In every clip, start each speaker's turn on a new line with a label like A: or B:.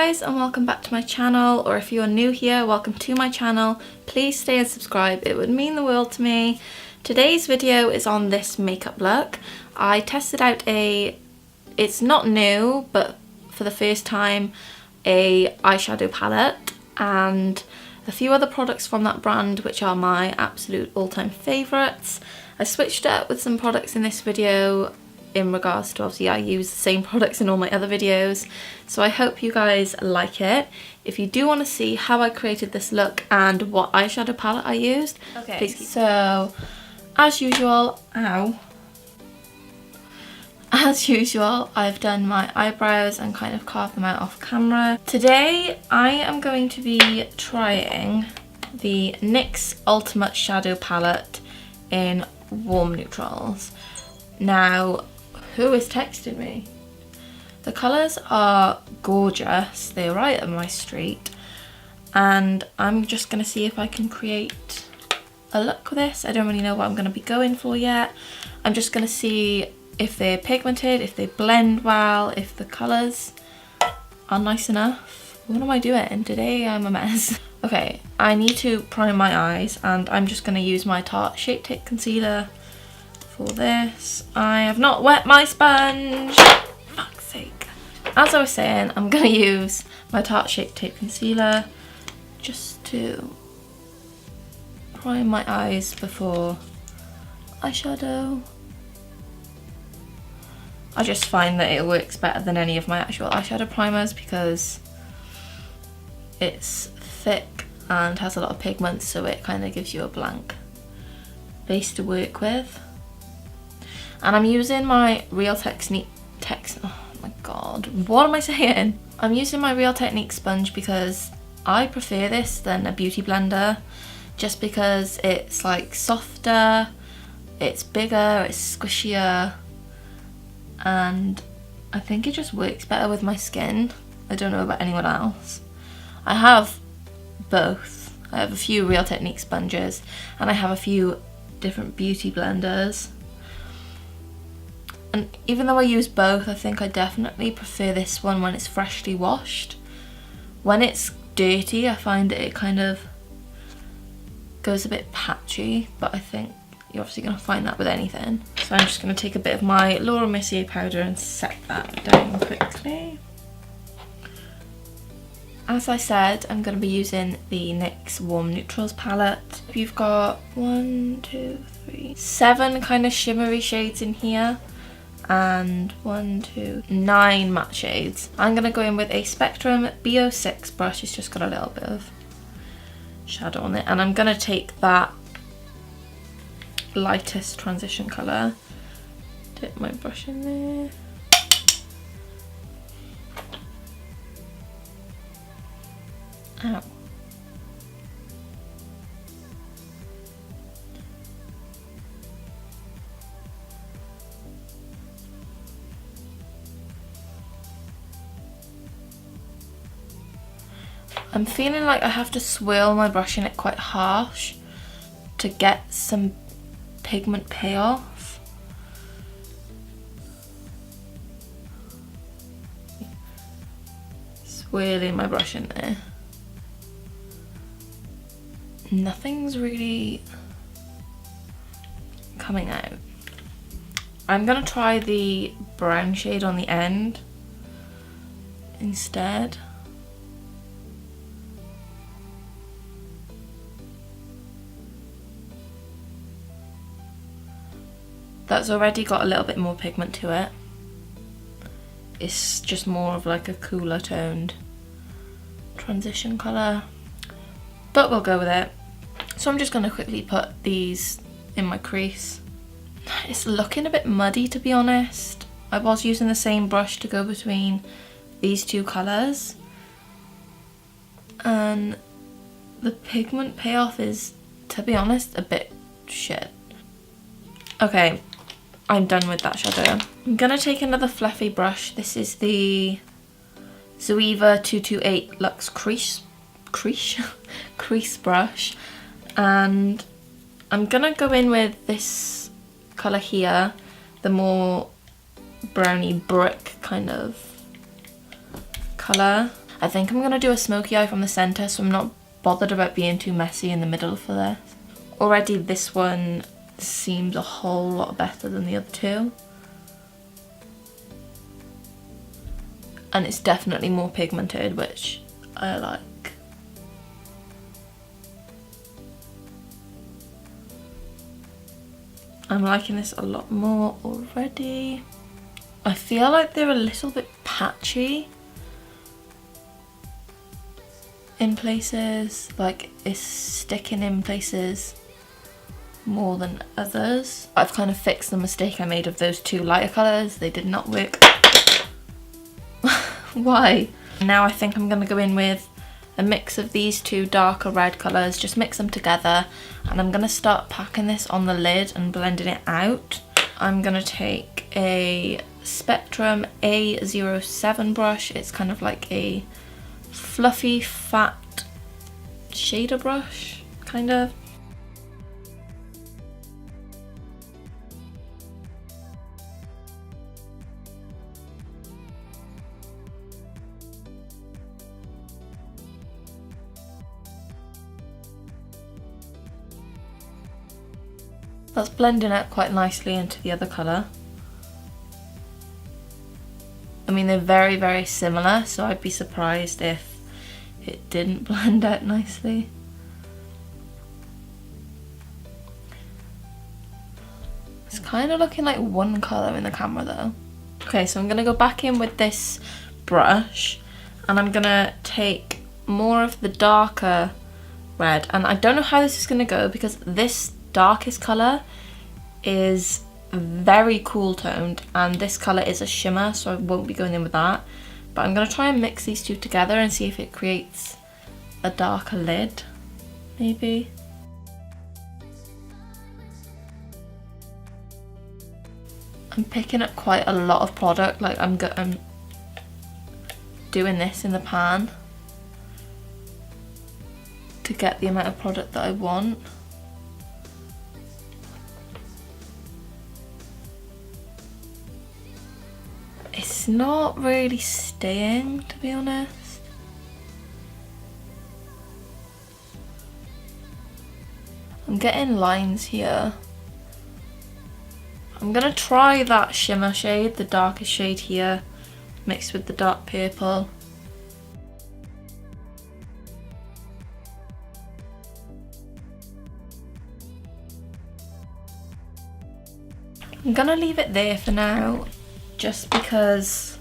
A: guys, and welcome back to my channel, or if you're new here, welcome to my channel. Please stay and subscribe, it would mean the world to me. Today's video is on this makeup look. I tested out it's not new, but for the first time, a eyeshadow palette and a few other products from that brand, which are my absolute all-time favourites. I switched it up with some products in this video in regards to, obviously I use the same products in all my other videos, so I hope you guys like it. If you do want to see how I created this look and what eyeshadow palette I used, okay, so as usual, I've done my eyebrows and kind of carved them out off camera. Today I am going to be trying the NYX Ultimate Shadow Palette in warm neutrals. Now, who is texting me? The colours are gorgeous, they're right up my street, and I'm just going to see if I can create a look with this. I don't really know what I'm going to be going for yet. I'm just going to see if they're pigmented, if they blend well, if the colours are nice enough. What am I doing? Today I'm a mess. Okay, I need to prime my eyes, and I'm just going to use my Tarte Shape Tape Concealer for this. I have not wet my sponge. Fuck's sake. As I was saying, I'm going to use my Tarte Shape Tape Concealer just to prime my eyes before eyeshadow. I just find that it works better than any of my actual eyeshadow primers because it's thick and has a lot of pigments, so it kind of gives you a blank base to work with. And I'm using my Real Technique oh my god, what am I saying? I'm using my Real Technique sponge because I prefer this than a beauty blender, just because it's like softer, it's bigger, it's squishier, and I think it just works better with my skin. I don't know about anyone else. I have both. I have a few Real Technique sponges and I have a few different beauty blenders. And even though I use both, I think I definitely prefer this one when it's freshly washed. When it's dirty, I find that it kind of goes a bit patchy, but I think you're obviously going to find that with anything. So I'm just going to take a bit of my Laura Mercier powder and set that down quickly. As I said, I'm going to be using the NYX Warm Neutrals palette. You've got 7 kind of shimmery shades in here, and 9 matte shades. I'm going to go in with a Spectrum B06 brush. It's just got a little bit of shadow on it, and I'm going to take that lightest transition colour, dip my brush in there. Ow. I'm feeling like I have to swirl my brush in it quite harsh to get some pigment payoff. Swirling my brush in there. Nothing's really coming out. I'm gonna try the brown shade on the end instead. That's already got a little bit more pigment to it. It's just more of like a cooler toned transition colour, but we'll go with it. So I'm just going to quickly put these in my crease. It's looking a bit muddy, to be honest. I was using the same brush to go between these two colours, and the pigment payoff is, to be honest, a bit shit. Okay, I'm done with that shadow. I'm gonna take another fluffy brush. This is the Zoeva 228 Luxe Crease brush, and I'm gonna go in with this colour here, the more browny brick kind of colour. I think I'm going to do a smoky eye from the centre, so I'm not bothered about being too messy in the middle for this. Already this one seems a whole lot better than the other two. And it's definitely more pigmented, which I like. I'm liking this a lot more already. I feel like they're a little bit patchy in places, like it's sticking in places more than others. I've kind of fixed the mistake I made of those two lighter colours. They did not work. Why? Now I think I'm going to go in with a mix of these two darker red colours, just mix them together, and I'm going to start packing this on the lid and blending it out. I'm going to take a Spectrum A07 brush. It's kind of like a fluffy, fat shader brush, kind of. That's blending out quite nicely into the other colour. I mean, they're very, very similar, so I'd be surprised if it didn't blend out nicely. It's kind of looking like one colour in the camera though. Okay, so I'm going to go back in with this brush and I'm going to take more of the darker red. And I don't know how this is going to go because this darkest colour is very cool toned and this colour is a shimmer, so I won't be going in with that. But I'm going to try and mix these two together and see if it creates a darker lid, maybe. I'm picking up quite a lot of product, like I'm doing this in the pan to get the amount of product that I want. It's not really staying, to be honest. I'm getting lines here. I'm gonna try that shimmer shade, the darkest shade here, mixed with the dark purple. I'm gonna leave it there for now, just because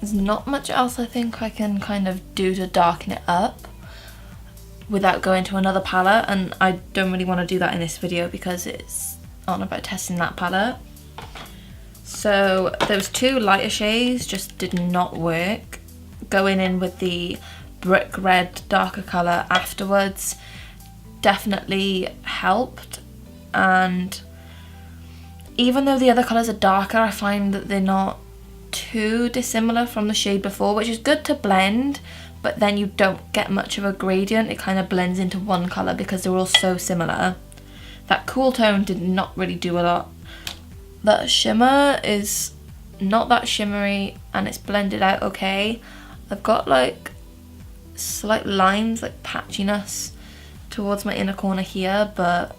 A: there's not much else I think I can kind of do to darken it up without going to another palette, and I don't really want to do that in this video because it's on about testing that palette. So those two lighter shades just did not work. Going in with the brick red darker colour afterwards definitely helped, and even though the other colours are darker, I find that they're not too dissimilar from the shade before, which is good to blend, but then you don't get much of a gradient. It kind of blends into one colour because they're all so similar. That cool tone did not really do a lot. That shimmer is not that shimmery and it's blended out okay. I've got like slight lines, like patchiness towards my inner corner here, but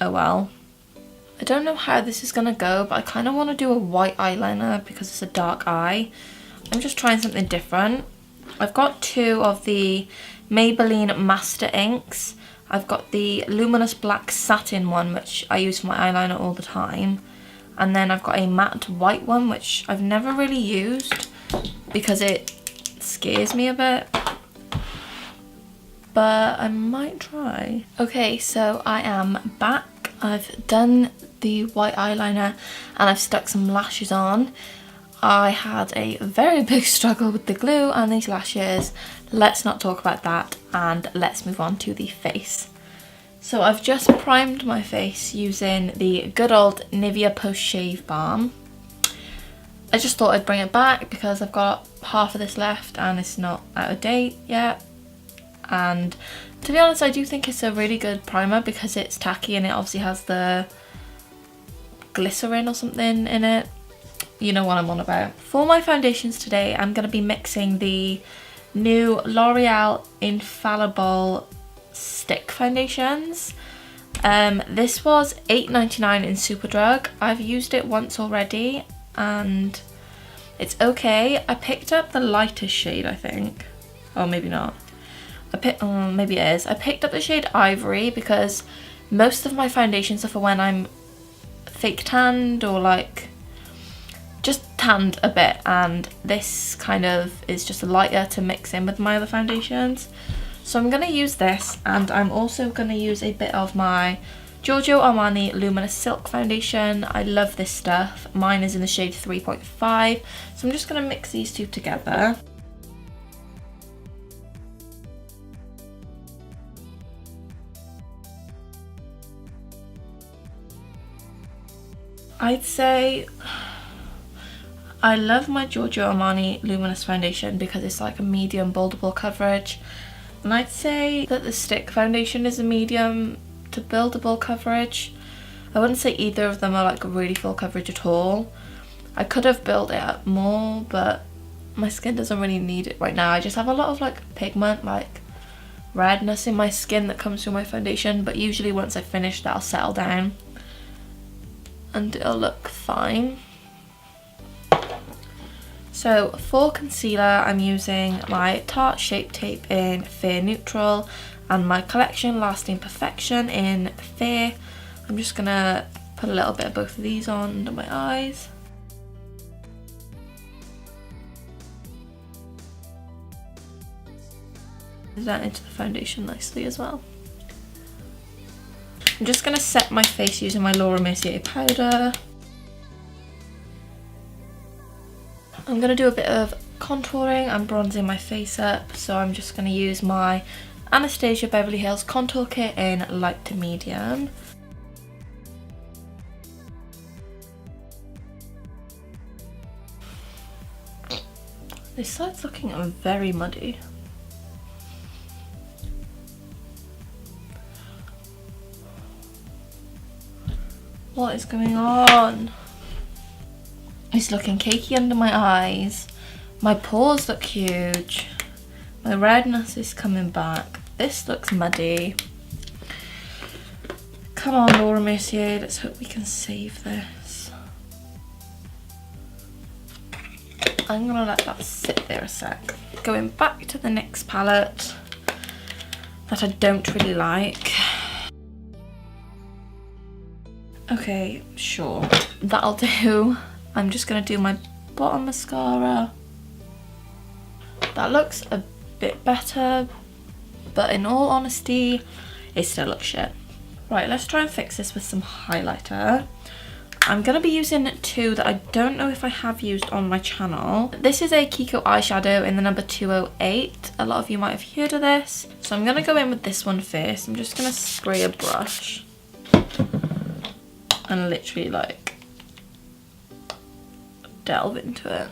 A: oh well. I don't know how this is gonna go, but I kind of want to do a white eyeliner because it's a dark eye. I'm just trying something different. I've got two of the Maybelline Master Inks. I've got the luminous black satin one, which I use for my eyeliner all the time. And then I've got a matte white one, which I've never really used because it scares me a bit. But I might try. Okay, so I am back. I've done the white eyeliner and I've stuck some lashes on. I had a very big struggle with the glue and these lashes. Let's not talk about that and let's move on to the face. So I've just primed my face using the good old Nivea Post Shave Balm. I just thought I'd bring it back because I've got half of this left and it's not out of date yet. And to be honest, I do think it's a really good primer because it's tacky and it obviously has the glycerin or something in it. you know what I'm on about. For my foundations today, I'm going to be mixing the new L'Oreal Infallible stick foundations. This was $8.99 in Superdrug. I've used it once already and it's okay. I picked up the lightest shade, I think. Oh, maybe not. Maybe it is. I picked up the shade Ivory because most of my foundations are for when I'm fake tanned or like just tanned a bit, and this kind of is just lighter to mix in with my other foundations. So I'm going to use this, and I'm also going to use a bit of my Giorgio Armani Luminous Silk Foundation. I love this stuff. Mine is in the shade 3.5, so I'm just going to mix these two together. I'd say I love my Giorgio Armani Luminous Foundation because it's like a medium buildable coverage, and I'd say that the stick foundation is a medium to buildable coverage. I wouldn't say either of them are like really full coverage at all. I could have built it up more, but my skin doesn't really need it right now. I just have a lot of like pigment, like redness in my skin that comes through my foundation, but usually once I finish that'll settle down and it'll look fine. So for concealer, I'm using my Tarte Shape Tape in Fair Neutral and my Collection Lasting Perfection in Fair. I'm just gonna put a little bit of both of these on under my eyes. That into the foundation nicely as well. I'm just going to set my face using my Laura Mercier powder. I'm going to do a bit of contouring and bronzing my face up, so I'm just going to use my Anastasia Beverly Hills Contour Kit in light to medium. This side's looking very muddy. What is going on? It's looking cakey under my eyes. My pores look huge. My redness is coming back. This looks muddy. Come on, Laura Mercier, let's hope we can save this. I'm gonna let that sit there a sec. Going back to the NYX palette that I don't really like. Okay, sure, that'll do. I'm just gonna do my bottom mascara. That looks a bit better, but in all honesty, it still looks shit. Right, let's try and fix this with some highlighter. I'm gonna be using two that I don't know if I have used on my channel. This is a Kiko eyeshadow in the number 208. A lot of you might have heard of this. So I'm gonna go in with this one first. I'm just gonna spray a brush and literally like delve into it.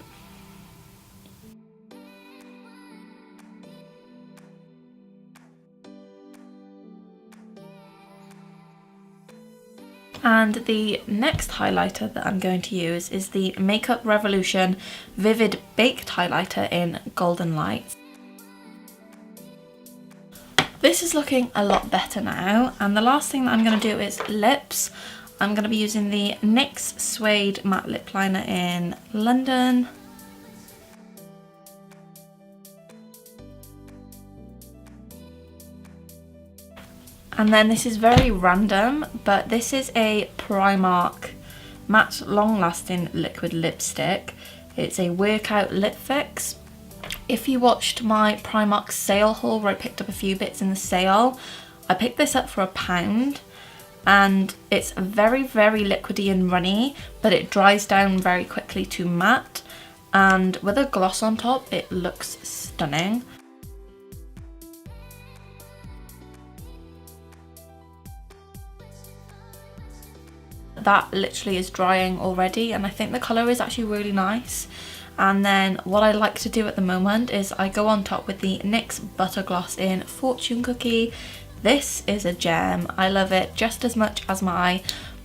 A: And the next highlighter that I'm going to use is the Makeup Revolution Vivid Baked Highlighter in Golden Light. This is looking a lot better now, and the last thing that I'm going to do is lips. I'm going to be using the NYX Suede Matte Lip Liner in London. And then this is very random, but this is a Primark Matte Long Lasting Liquid Lipstick. It's a workout lip fix. If you watched my Primark sale haul where I picked up a few bits in the sale, I picked this up for £1. And it's very, very liquidy and runny, but it dries down very quickly to matte. And with a gloss on top, it looks stunning. That literally is drying already, and I think the colour is actually really nice. And then what I like to do at the moment is I go on top with the NYX Butter Gloss in Fortune Cookie. This is a gem. I love it just as much as my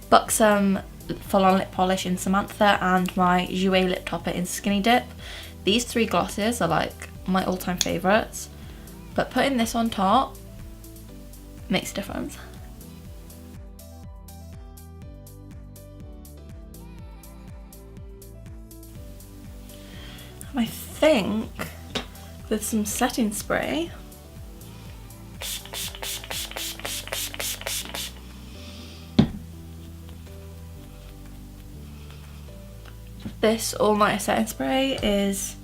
A: Buxom Full On Lip Polish in Samantha and my Jouer Lip Topper in Skinny Dip. These three glosses are like my all-time favourites, but putting this on top makes a difference. And I think with some setting spray, this All Nighter setting spray is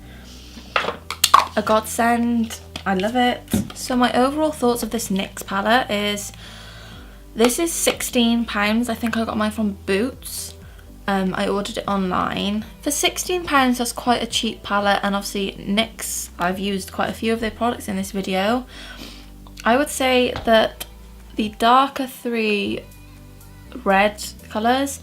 A: a godsend. I love it. So my overall thoughts of this NYX palette is, this is £16. I think I got mine from Boots. I ordered it online. For £16 that's quite a cheap palette, and obviously NYX, I've used quite a few of their products in this video. I would say that the darker three red colours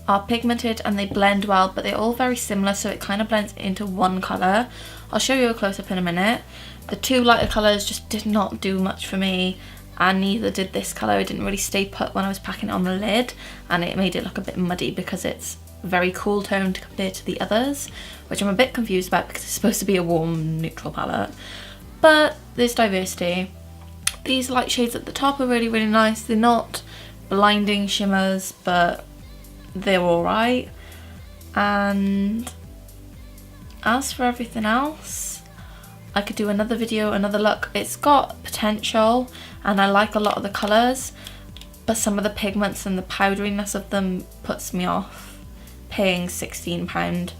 A: are pigmented and they blend well, but they're all very similar, so it kind of blends into one colour. I'll show you a close-up in a minute. The two lighter colours just did not do much for me, and neither did this colour. It didn't really stay put when I was packing it on the lid, and it made it look a bit muddy because it's very cool toned compared to the others, which I'm a bit confused about because it's supposed to be a warm neutral palette. But there's diversity. These light shades at the top are really, really nice. They're not blinding shimmers, but they're alright. And as for everything else, I could do another video, another look. It's got potential and I like a lot of the colours, but some of the pigments and the powderiness of them puts me off paying £16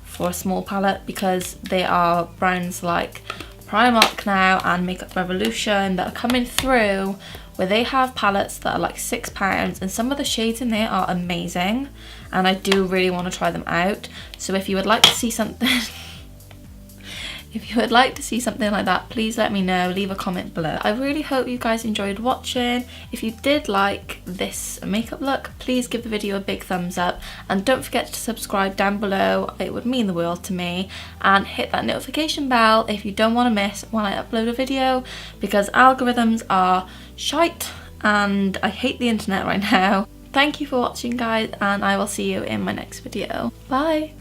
A: for a small palette, because there are brands like Primark now and Makeup Revolution that are coming through where they have palettes that are like £6, and some of the shades in there are amazing and I do really want to try them out. So if you would like to see something if you would like to see something like that, please let me know, leave a comment below. I really hope you guys enjoyed watching. If you did like this makeup look, please give the video a big thumbs up, and don't forget to subscribe down below, it would mean the world to me, and hit that notification bell if you don't want to miss when I upload a video, because algorithms are shite and I hate the internet right now. Thank you for watching guys, and I will see you in my next video. Bye!